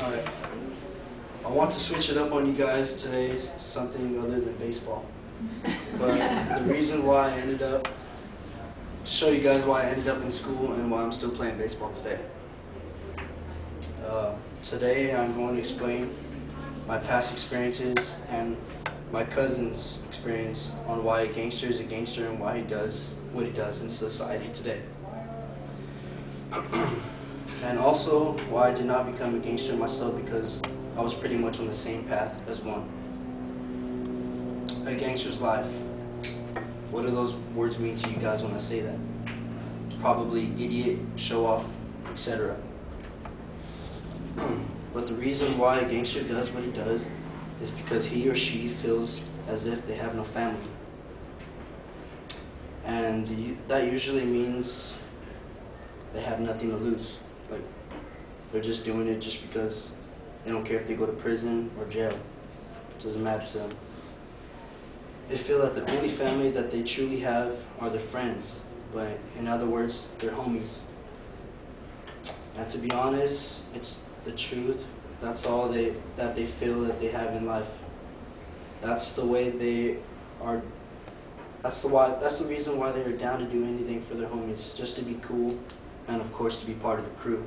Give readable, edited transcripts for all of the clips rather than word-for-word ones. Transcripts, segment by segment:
Alright, I want to switch it up on you guys today, something other than baseball. But the reason why I ended up, to show you guys why I ended up in school and why I'm still playing baseball today. Today I'm going to explain my past experiences and my cousin's experience on why a gangster is a gangster and why he does what he does in society today. And also why I did not become a gangster myself, because I was pretty much on the same path as one. A gangster's life. What do those words mean to you guys when I say that? Probably idiot, show off, etc. But the reason why a gangster does what he does is because he or she feels as if they have no family. And that usually means they have nothing to lose. Like, they're just doing it just because they don't care if they go to prison or jail. It doesn't matter to them. They feel that the only family that they truly have are their friends, but in other words, their homies. And to be honest, it's the truth. That's all that they feel that they have in life. That's the way they are. That's the reason why they are down to do anything for their homies, just to be cool, and of course to be part of the crew.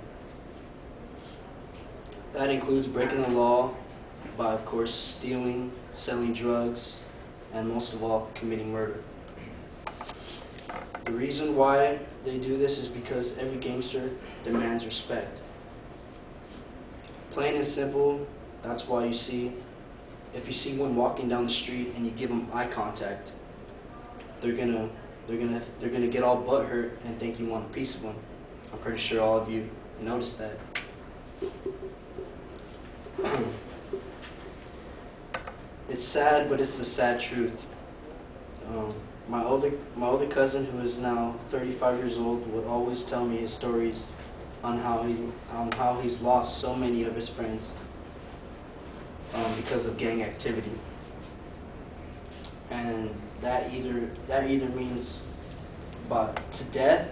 That includes breaking the law by, of course, stealing, selling drugs, and most of all, committing murder. The reason why they do this is because every gangster demands respect. Plain and simple, that's why you see, if you see one walking down the street and you give them eye contact, they're gonna get all butthurt and think you want a piece of them. I'm pretty sure all of you noticed that. It's sad, but it's the sad truth. My older cousin, who is now 35 years old, would always tell me his stories on how he's lost so many of his friends because of gang activity, and that either means to death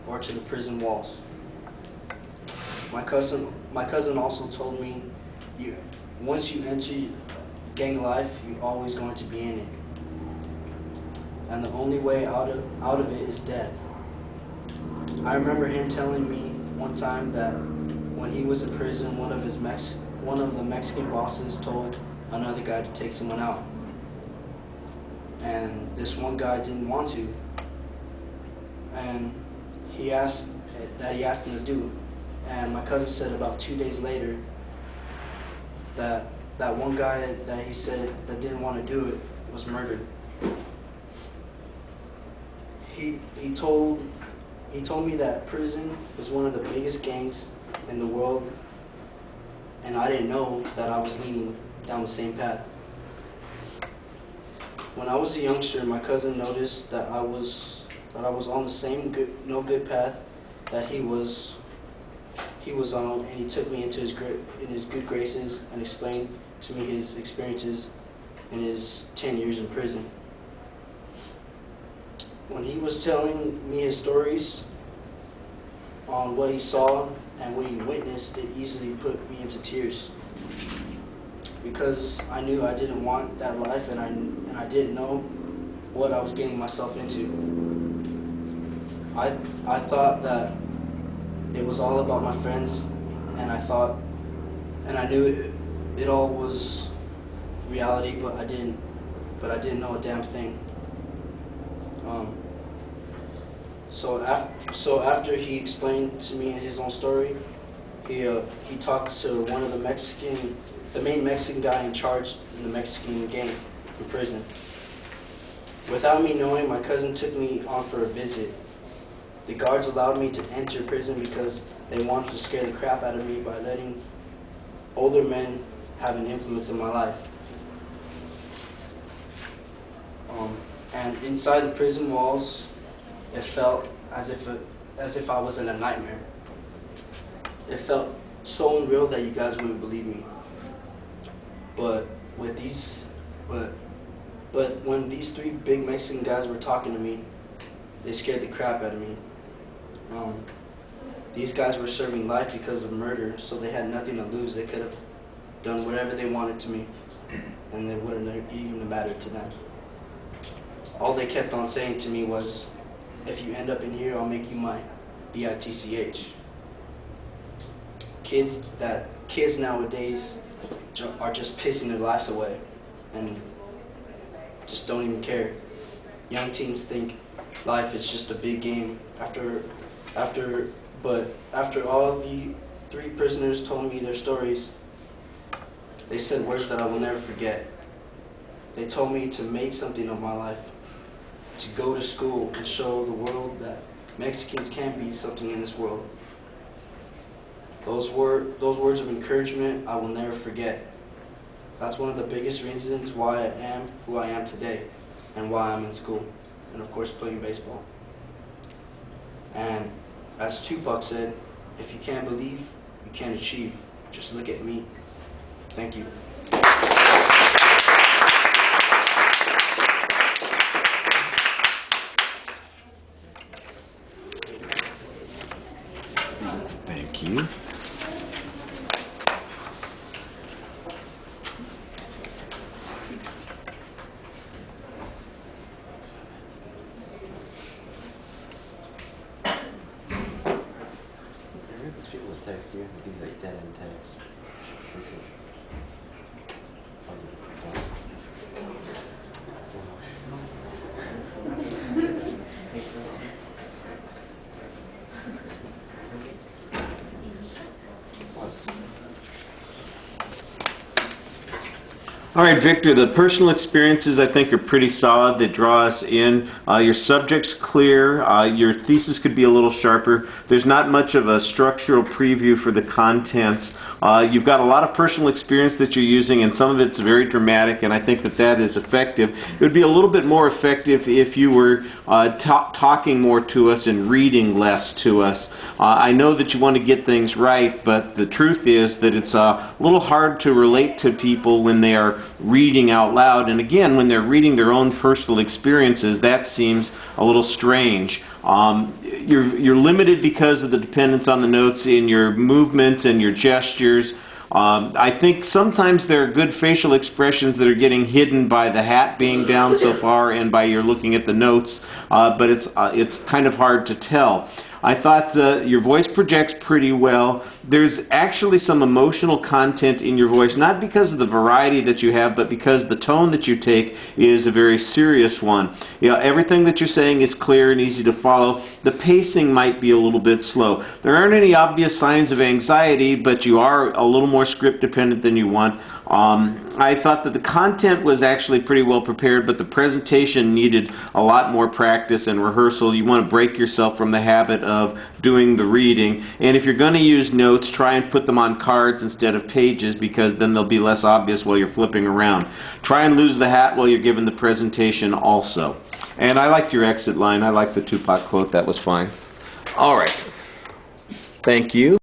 or to the prison walls. My cousin also told me, once you enter gang life, you're always going to be in it, and the only way out of it is death. I remember him telling me one time that when he was in prison, one of the Mexican bosses told another guy to take someone out, and this one guy didn't want to, and he asked him to do it. And my cousin said about 2 days later that one guy that he said that didn't want to do it was murdered. He told me that prison is one of the biggest gangs in the world, and I didn't know that I was leading down the same path. When I was a youngster, my cousin noticed that I was on the same no good path that he was on, and he took me into his good graces and explained to me his experiences in his 10 years in prison. When he was telling me his stories on what he saw and what he witnessed, it easily put me into tears, because I knew I didn't want that life, and I didn't know what I was getting myself into. I thought that it was all about my friends, and I knew it all was reality, but I didn't know a damn thing. So after he explained to me his own story, he talked to one of the main Mexican guy in charge in the Mexican gang in prison. Without me knowing, my cousin took me on for a visit. The guards allowed me to enter prison because they wanted to scare the crap out of me by letting older men have an influence in my life. And inside the prison walls, it felt as if I was in a nightmare. It felt so unreal that you guys wouldn't believe me. But when these three big Mexican guys were talking to me, they scared the crap out of me. These guys were serving life because of murder, so they had nothing to lose. They could have done whatever they wanted to me, and it wouldn't have even mattered to them. All they kept on saying to me was, if you end up in here, I'll make you mine. B-I-T-C-H. Kids nowadays are just pissing their lives away and just don't even care. Young teens think life is just a big game. But after all the 3 prisoners told me their stories, they said words that I will never forget. They told me to make something of my life, to go to school and show the world that Mexicans can be something in this world. Those words of encouragement I will never forget. That's one of the biggest reasons why I am who I am today, and why I'm in school, and of course playing baseball. And as Tupac said, if you can't believe, you can't achieve. Just look at me. Thank you. Thank you. People will text you, it'd be like dead in text. All right, Victor, the personal experiences I think are pretty solid. They draw us in. Your subject's clear. Your thesis could be a little sharper. There's not much of a structural preview for the contents. You've got a lot of personal experience that you're using, and some of it's very dramatic, and I think that that is effective. It would be a little bit more effective if you were talking more to us and reading less to us. I know that you want to get things right, but the truth is that it's a little hard to relate to people when they are reading out loud, and again, when they're reading their own personal experiences, that seems a little strange. You're limited because of the dependence on the notes in your movement and your gestures. I think sometimes there are good facial expressions that are getting hidden by the hat being down so far and by your looking at the notes, but it's kind of hard to tell. I thought your voice projects pretty well. There's actually some emotional content in your voice, not because of the variety that you have, but because the tone that you take is a very serious one. You know, everything that you're saying is clear and easy to follow. The pacing might be a little bit slow. There aren't any obvious signs of anxiety, but you are a little more script dependent than you want. I thought that the content was actually pretty well prepared, but the presentation needed a lot more practice and rehearsal. You want to break yourself from the habit of doing the reading, and if you're going to use notes, try and put them on cards instead of pages, because then they'll be less obvious while you're flipping around. Try and lose the hat while you're giving the presentation also. And I liked your exit line. I liked the Tupac quote. That was fine. All right. Thank you.